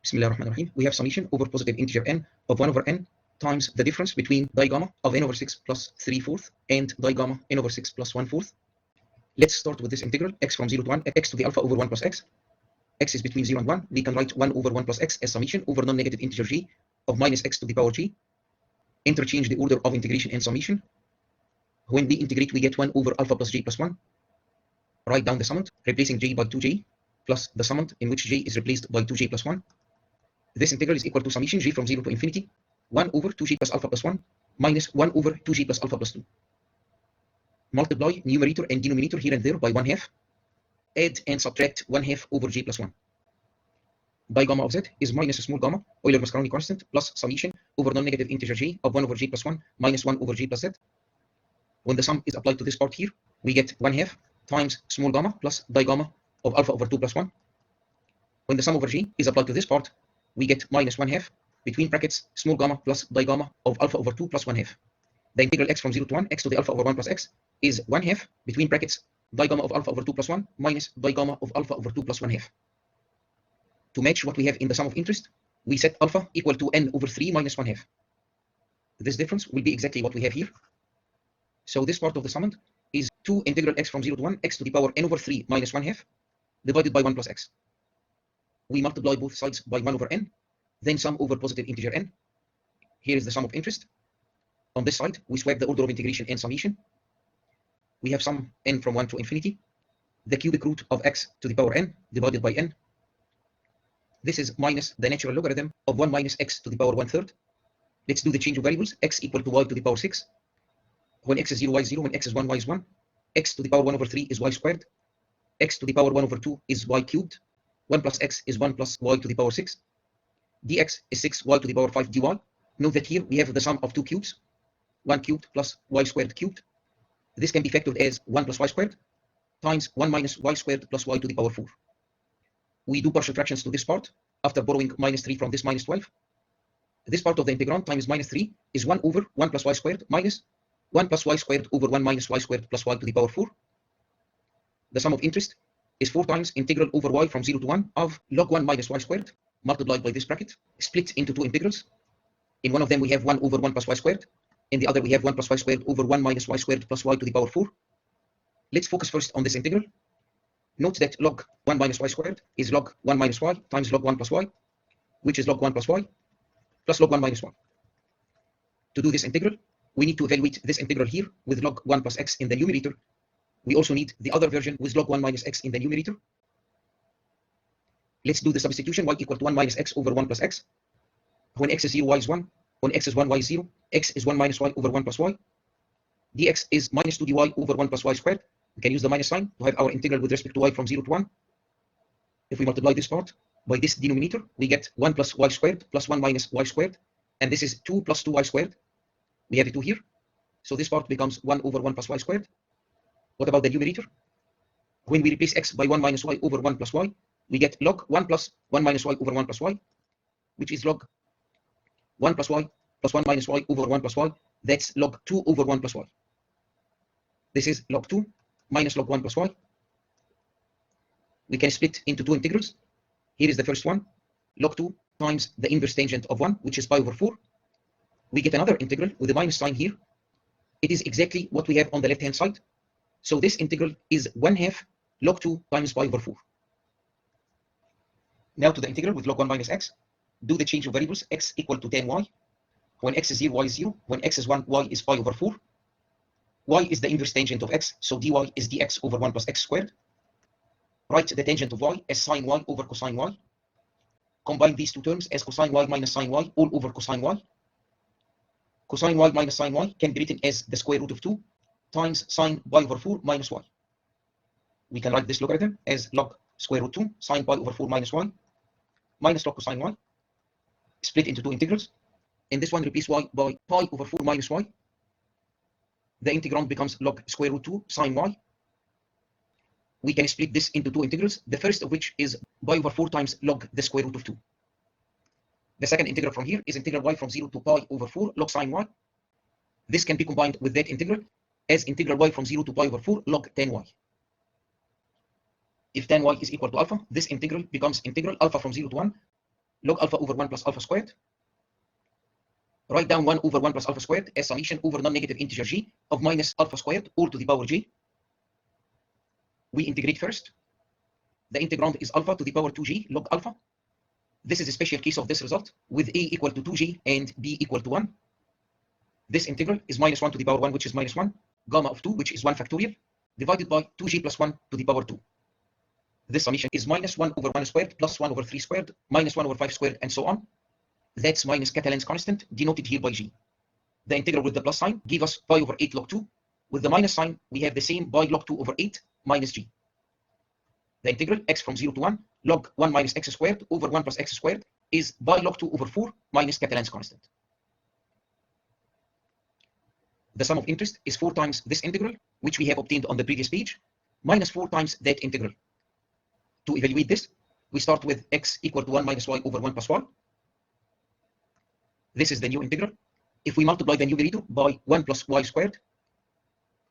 Bismillah ar-Rahman ar-Rahim. We have summation over positive integer n of 1 over n times the difference between di gamma of n over 6 plus 3/4 and di gamma n over 6 plus 1/4. Let's start with this integral x from 0 to 1, x to the alpha over 1 plus x. X is between 0 and 1. We can write 1 over 1 plus x as summation over non-negative integer g of minus x to the power g. Interchange the order of integration and summation. When we integrate, we get 1 over alpha plus j plus 1. Write down the summand, replacing j by 2j, plus the summand in which j is replaced by 2j plus 1. This integral is equal to summation j from 0 to infinity, 1 over 2j plus alpha plus 1, minus 1 over 2j plus alpha plus 2. Multiply numerator and denominator here and there by 1/2. Add and subtract 1/2 over j plus 1. Di gamma of z is minus small gamma, Euler-Mascheroni constant, plus summation over non-negative integer j of 1 over j plus 1 minus 1 over j plus z. When the sum is applied to this part here, we get 1/2 times small gamma plus di gamma of alpha over 2 plus 1. When the sum over j is applied to this part, we get minus 1/2 between brackets small gamma plus di gamma of alpha over 2 plus 1/2. The integral x from 0 to 1, x to the alpha over 1 plus x, is 1/2 between brackets di gamma of alpha over 2 plus 1 minus di gamma of alpha over 2 plus 1/2. To match what we have in the sum of interest, we set alpha equal to n over 3 minus 1/2. This difference will be exactly what we have here. So this part of the summand is 2 integral x from 0 to 1, x to the power n over 3 minus 1/2 divided by 1 plus x. We multiply both sides by 1 over n, then sum over positive integer n. Here is the sum of interest. On this side, we swap the order of integration and summation. We have sum n from 1 to infinity, the cubic root of x to the power n divided by n. This is minus the natural logarithm of 1 minus x to the power 1/3. Let's do the change of variables. X equal to y to the power 6. When x is 0, y is 0. When x is 1, y is 1. X to the power 1 over 3 is y squared. X to the power 1 over 2 is y cubed. 1 plus x is 1 plus y to the power 6. Dx is 6y to the power 5 dy. Note that here we have the sum of 2 cubes. 1 cubed plus y squared cubed. This can be factored as 1 plus y squared times 1 minus y squared plus y to the power 4. We do partial fractions to this part after borrowing minus 3 from this minus 12. This part of the integrand times minus 3 is 1 over 1 plus y squared minus 1 plus y squared over 1 minus y squared plus y to the power 4. The sum of interest is 4 times integral over y from 0 to 1 of log 1 minus y squared multiplied by this bracket, split into 2 integrals. In one of them we have 1 over 1 plus y squared. In the other we have 1 plus y squared over 1 minus y squared plus y to the power 4. Let's focus first on this integral. Note that log 1 minus y squared is log 1 minus y times log 1 plus y, which is log 1 plus y plus log 1 minus y. To do this integral, we need to evaluate this integral here with log 1 plus x in the numerator. We also need the other version with log 1 minus x in the numerator. Let's do the substitution. Y equal to 1 minus x over 1 plus x. When x is 0, y is 1. When x is 1, y is 0. X is 1 minus y over 1 plus y. Dx is minus 2 dy over 1 plus y squared. We can use the minus sign to have our integral with respect to y from 0 to 1. If we multiply this part by this denominator, we get 1 plus y squared plus 1 minus y squared. And this is 2 plus 2y squared. We have a 2 here. So this part becomes 1 over 1 plus y squared. What about the numerator? When we replace x by 1 minus y over 1 plus y, we get log 1 plus 1 minus y over 1 plus y, which is log 1 plus y plus 1 minus y over 1 plus y. That's log 2 over 1 plus y. This is log 2 minus log 1 plus y. We can split into 2 integrals. Here is the first one, log 2 times the inverse tangent of 1, which is pi over 4. We get another integral with a minus sign here. It is exactly what we have on the left-hand side. So this integral is 1/2 log 2 times pi over 4. Now to the integral with log 1 minus x. Do the change of variables. X equal to tan y. When x is 0, y is 0. When x is 1, y is pi over 4. Y is the inverse tangent of x, so dy is dx over 1 plus x squared. Write the tangent of y as sine y over cosine y. Combine these two terms as cosine y minus sine y all over cosine y. Cosine y minus sine y can be written as the square root of 2 times sine pi over 4 minus y. We can write this logarithm as log square root 2 sine pi over 4 minus y minus log cosine y, split into 2 integrals. In this one, replace y by pi over 4 minus y. The integrand becomes log square root 2 sine y. We can split this into 2 integrals, the first of which is pi over 4 times log the square root of 2. The second integral from here is integral y from 0 to pi over 4 log sine y. This can be combined with that integral as integral y from 0 to pi over 4 log tan y. If tan y is equal to alpha, this integral becomes integral alpha from 0 to 1 log alpha over 1 plus alpha squared. Write down 1 over 1 plus alpha squared as summation over non-negative integer g of minus alpha squared all to the power j. We integrate first. The integrand is alpha to the power 2g log alpha. This is a special case of this result with a equal to 2g and b equal to 1. This integral is minus 1 to the power 1, which is minus 1, gamma of 2, which is 1 factorial, divided by 2g plus 1 to the power 2. This summation is minus 1 over 1 squared plus 1 over 3 squared minus 1 over 5 squared and so on. That's minus Catalan's constant, denoted here by g. The integral with the plus sign gives us pi over 8 log 2. With the minus sign, we have the same pi log 2 over 8 minus g. The integral x from 0 to 1 log 1 minus x squared over 1 plus x squared is pi log 2 over 4 minus Catalan's constant. The sum of interest is 4 times this integral, which we have obtained on the previous page, minus 4 times that integral. To evaluate this, we start with x equal to 1 minus y over 1 plus y. This is the new integral. If we multiply the numerator by 1 plus y squared,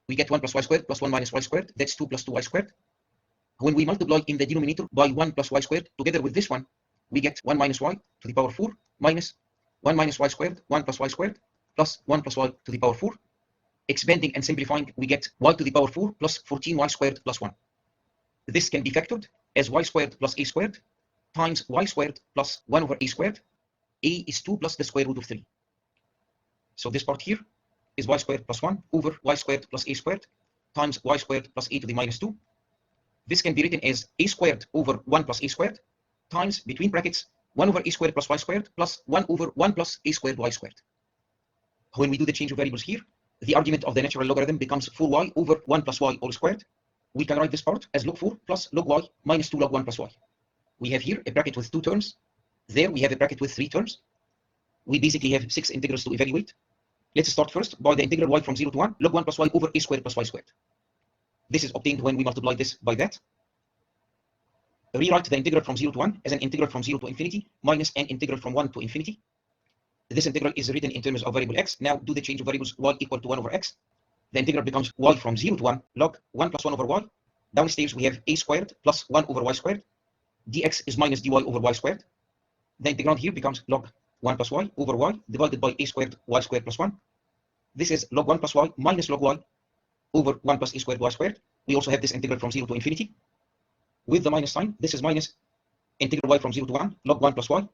we get 1 plus y squared plus 1 minus y squared. That's 2 plus 2y squared. When we multiply in the denominator by 1 plus y squared, together with this one, we get 1 minus y to the power 4 minus 1 minus y squared, 1 plus y squared, plus 1 plus y to the power 4. Expanding and simplifying, we get y to the power 4 plus 14y squared plus 1. This can be factored as y squared plus a squared times y squared plus 1 over a squared. A is 2 plus the square root of 3. So this part here is y squared plus 1 over y squared plus a squared times y squared plus a to the minus 2. This can be written as a squared over 1 plus a squared times, between brackets, 1 over a squared plus y squared plus 1 over 1 plus a squared y squared. When we do the change of variables here, the argument of the natural logarithm becomes 4y over 1 plus y all squared. We can write this part as log 4 plus log y minus 2 log 1 plus y. We have here a bracket with 2 terms. There we have a bracket with 3 terms. We basically have 6 integrals to evaluate. Let's start first by the integral y from 0 to 1 log 1 plus y over a squared plus y squared. This is obtained when we multiply this by that. Rewrite the integral from 0 to 1 as an integral from 0 to infinity minus an integral from 1 to infinity. This integral is written in terms of variable x. Now do the change of variables y equal to 1 over x. The integral becomes y from 0 to 1 log 1 plus 1 over y. Downstairs we have a squared plus 1 over y squared. Dx is minus dy over y squared. The integrand here becomes log 1 plus y over y divided by a squared y squared plus 1. This is log 1 plus y minus log y over 1 plus a squared y squared. We also have this integral from 0 to infinity. With the minus sign, this is minus integral y from 0 to 1 log 1 plus y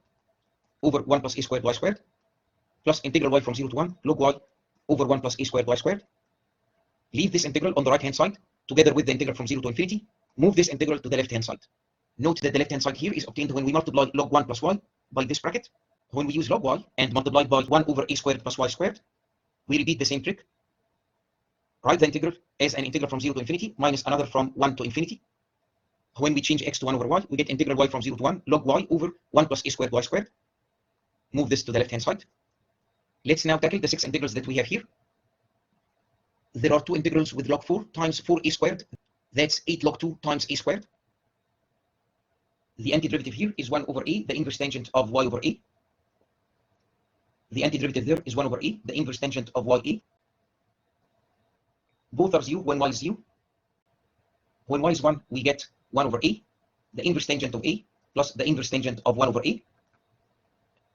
over 1 plus a squared y squared plus integral y from 0 to 1 log y over 1 plus a squared y squared. Leave this integral on the right hand side together with the integral from 0 to infinity. Move this integral to the left hand side. Note that the left hand side here is obtained when we multiply log 1 plus y by this bracket. When we use log y and multiply by 1 over a squared plus y squared, we repeat the same trick. Write the integral as an integral from 0 to infinity minus another from 1 to infinity. When we change x to 1 over y, we get integral y from 0 to 1 log y over 1 plus a squared y squared. Move this to the left hand side. Let's now tackle the 6 integrals that we have here. There are 2 integrals with log 4 times 4a squared. That's 8 log 2 times a squared. The antiderivative here is 1 over a, the inverse tangent of y over a. The antiderivative there is 1 over a, the inverse tangent of ya. Both are 0 when y is 0. When y is 1, we get 1 over a, the inverse tangent of a, plus the inverse tangent of 1 over a.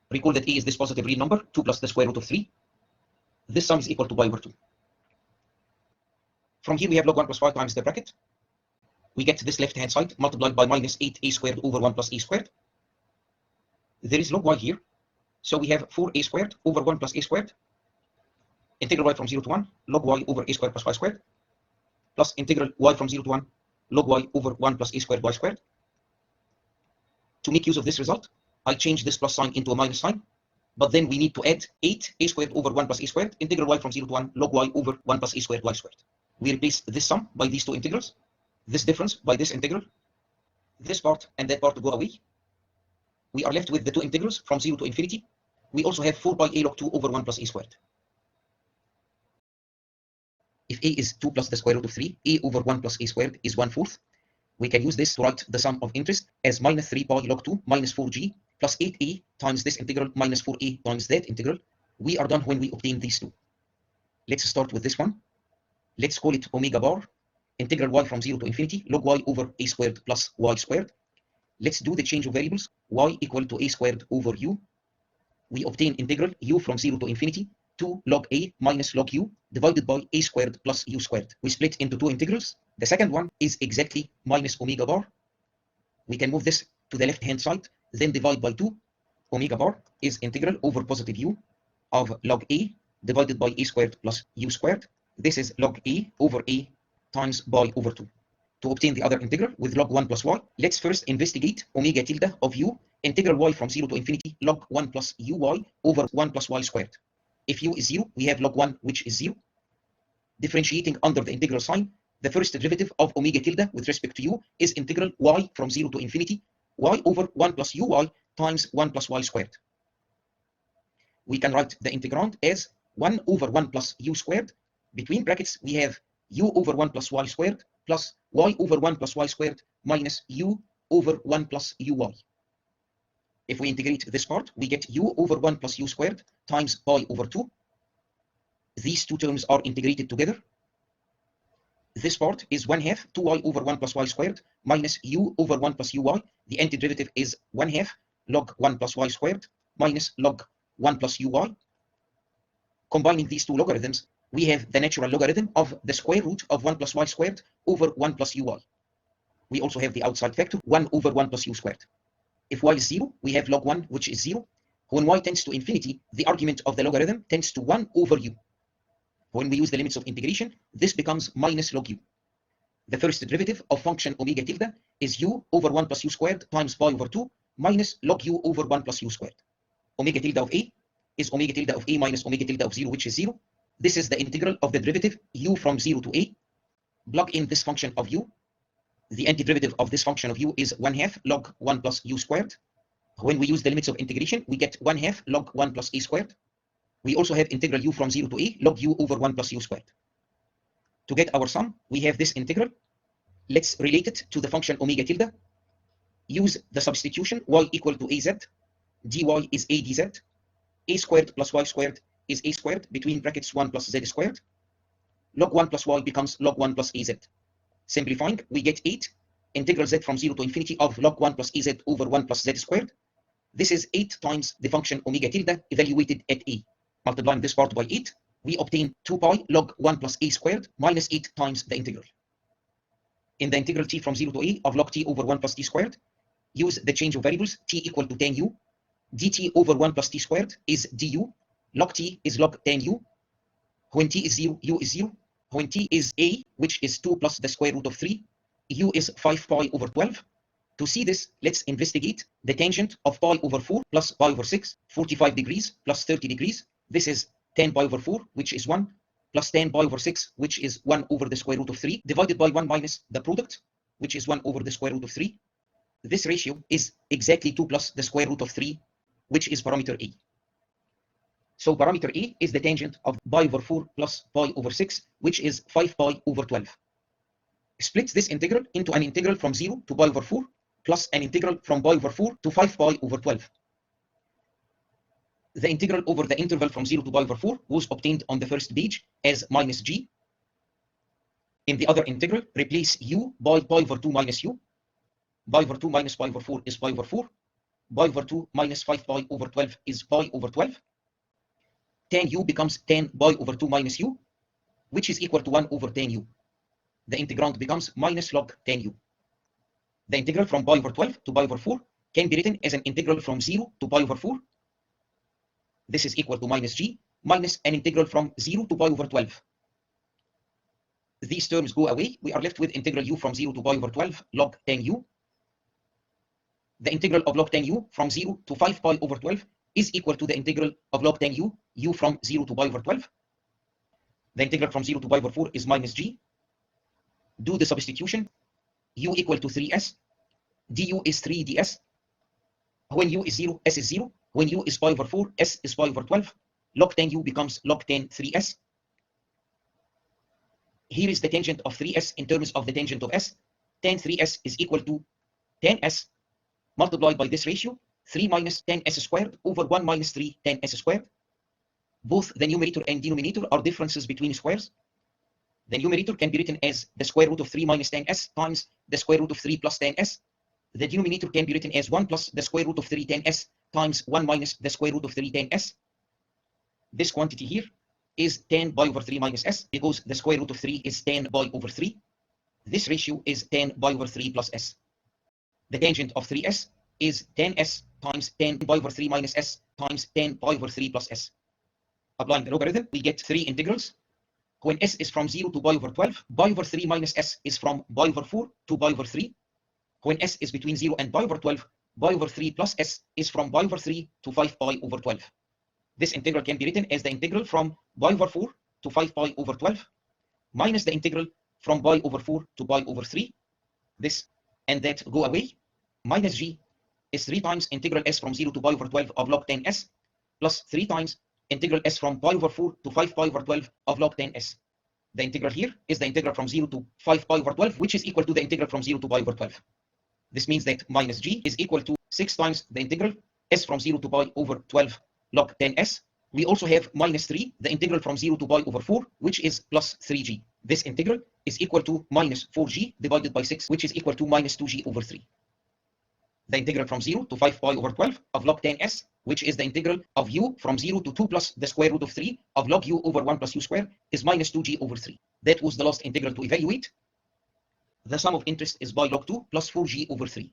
Recall that a is this positive real number, 2 plus the square root of 3. This sum is equal to pi over 2. From here we have log 1 plus y times the bracket. We get this left hand side multiplied by minus 8a squared over 1 plus a squared. There is log y here, so we have 4a squared over 1 plus a squared. Integral y from 0 to 1 log y over a squared plus y squared, plus integral y from 0 to 1 log y over 1 plus a squared y squared. To make use of this result, I change this plus sign into a minus sign, but then we need to add 8a squared over 1 plus a squared, integral y from 0 to 1 log y over 1 plus a squared y squared. We replace this sum by these 2 integrals, this difference by this integral, this part and that part to go away. We are left with the 2 integrals from 0 to infinity. We also have 4 pi a log 2 over 1 plus a squared. If a is 2 plus the square root of 3, a over 1 plus a squared is 1/4. We can use this to write the sum of interest as minus 3 pi log 2 minus 4g plus 8a times this integral minus 4a times that integral. We are done when we obtain these 2. Let's start with this one. Let's call it omega bar. Integral y from 0 to infinity log y over a squared plus y squared. Let's do the change of variables. Y equal to a² over u. We obtain integral u from 0 to infinity 2 log a minus log u divided by a² plus u². We split into two integrals. The second one is exactly minus omega bar. We can move this to the left hand side, then divide by 2. Omega bar is integral over positive u of log a divided by a² plus u². This is log a over a times by over 2. To obtain the other integral with log 1 plus y, let's first investigate omega tilde of u, integral y from 0 to infinity log 1 plus uy over 1 plus y². If u is 0, we have log 1, which is 0. Differentiating under the integral sign, the first derivative of omega tilde with respect to u is integral y from 0 to infinity y over 1 plus uy times 1 plus y². We can write the integrand as 1 over 1 plus u². Between brackets, we have u over 1 plus y² plus y over 1 plus y² minus u over 1 plus uy. If we integrate this part, we get u over 1 plus u² times pi over 2. These two terms are integrated together. This part is 1/2 2y over 1 plus y² minus u over 1 plus uy. The antiderivative is 1/2 log 1 plus y² minus log 1 plus uy. Combining these two logarithms, we have the natural logarithm of the square root of 1 plus y² over 1 plus uy. We also have the outside factor 1 over 1 plus u². If y is 0, we have log 1, which is 0. When y tends to infinity, the argument of the logarithm tends to 1 over u. When we use the limits of integration, this becomes minus log u. The first derivative of function omega tilde is u over 1 plus u² times pi over 2 minus log u over 1 plus u². Omega tilde of a is omega tilde of a minus omega tilde of 0, which is 0. This is the integral of the derivative u from 0 to a. Plug in this function of u. The antiderivative of this function of u is 1/2 log 1 plus u². When we use the limits of integration, we get 1/2 log 1 plus a². We also have integral u from 0 to a log u over 1 plus u². To get our sum, we have this integral. Let's relate it to the function omega tilde. Use the substitution y equal to az, dy is a dz, a² plus y² is a² between brackets 1 plus z². Log 1 plus y becomes log 1 plus az. Simplifying, we get 8 integral z from 0 to infinity of log 1 plus az over 1 plus z². This is 8 times the function omega tilde evaluated at a. Multiplying this part by 8, we obtain 2 pi log 1 plus a² minus 8 times the integral. In the integral t from 0 to a of log t over 1 plus t², use the change of variables t equal to tan u. dt over 1 plus t² is du. Log t is log tan u. When t is 0, u is 0. When t is a, which is 2 plus the square root of 3, u is 5 pi over 12. To see this, let's investigate the tangent of pi over 4 plus pi over 6, 45 degrees plus 30 degrees. This is tan pi over 4, which is 1, plus tan pi over 6, which is 1 over the square root of 3, divided by 1 minus the product, which is 1 over the square root of 3. This ratio is exactly 2 plus the square root of 3, which is parameter a. So parameter a is the tangent of pi over 4 plus pi over 6, which is 5 pi over 12. Split this integral into an integral from 0 to pi over 4 plus an integral from pi over 4 to 5 pi over 12. The integral over the interval from 0 to pi over 4 was obtained on the first page as minus g. In the other integral, replace u by pi over 2 minus u. Pi over 2 minus pi over 4 is pi over 4. Pi over 2 minus 5 pi over 12 is pi over 12. Tan u becomes tan pi over 2 minus u, which is equal to 1 over tan u. The integrand becomes minus log tan u. The integral from pi over 12 to pi over 4 can be written as an integral from 0 to pi over 4. This is equal to minus g minus an integral from 0 to pi over 12. These terms go away. We are left with integral u from 0 to pi over 12 log tan u. The integral of log tan u from 0 to 5 pi over 12 is equal to the integral of log tan u from 0 to pi over 12. The integral from 0 to pi over 4 is minus g. Do the substitution. U equal to 3s. Du is 3 ds. When u is 0, s is 0. When u is pi over 4, s is pi over 12. Log tan u becomes log tan 3s. Here is the tangent of 3s in terms of the tangent of s. Tan 3s is equal to tan s multiplied by this ratio, 3 minus tan s squared over 1 minus 3 tan s squared. Both the numerator and denominator are differences between squares. The numerator can be written as the square root of 3 minus tan s times the square root of 3 plus tan s. the denominator can be written as 1 plus the square root of 3 tan s times 1 minus the square root of 3 tan s. This quantity here is tan pi over 3 minus s, because the square root of 3 is tan pi over 3. This ratio is tan pi over 3 plus s. The tangent of 3s is tan s times tan pi over 3 minus s times tan pi over 3 plus s. Applying the logarithm, we get three integrals. When s is from 0 to pi over 12, pi over 3 minus s is from pi over 4 to pi over 3. When s is between 0 and pi over 12, pi over 3 plus s is from pi over 3 to 5 pi over 12. This integral can be written as the integral from pi over 4 to 5 pi over 12 minus the integral from pi over 4 to pi over 3. This and that go away. Minus g is 3 times integral s from 0 to pi over 12 of log 10s plus 3 times integral s from pi over 4 to 5 pi over 12 of log 10s. The integral here is the integral from 0 to 5 pi over 12, which is equal to the integral from 0 to pi over 12. This means that minus g is equal to 6 times the integral s from 0 to pi over 12 log 10s. We also have minus 3, the integral from 0 to pi over 4, which is plus 3g. This integral is equal to minus 4g divided by 6, which is equal to minus 2g over 3. The integral from 0 to 5 pi over 12 of log 10s, which is the integral of u from 0 to 2 plus the square root of 3 of log u over 1 plus u square, is minus 2g over 3. That was the last integral to evaluate. The sum of interest is by log 2 plus 4g over 3.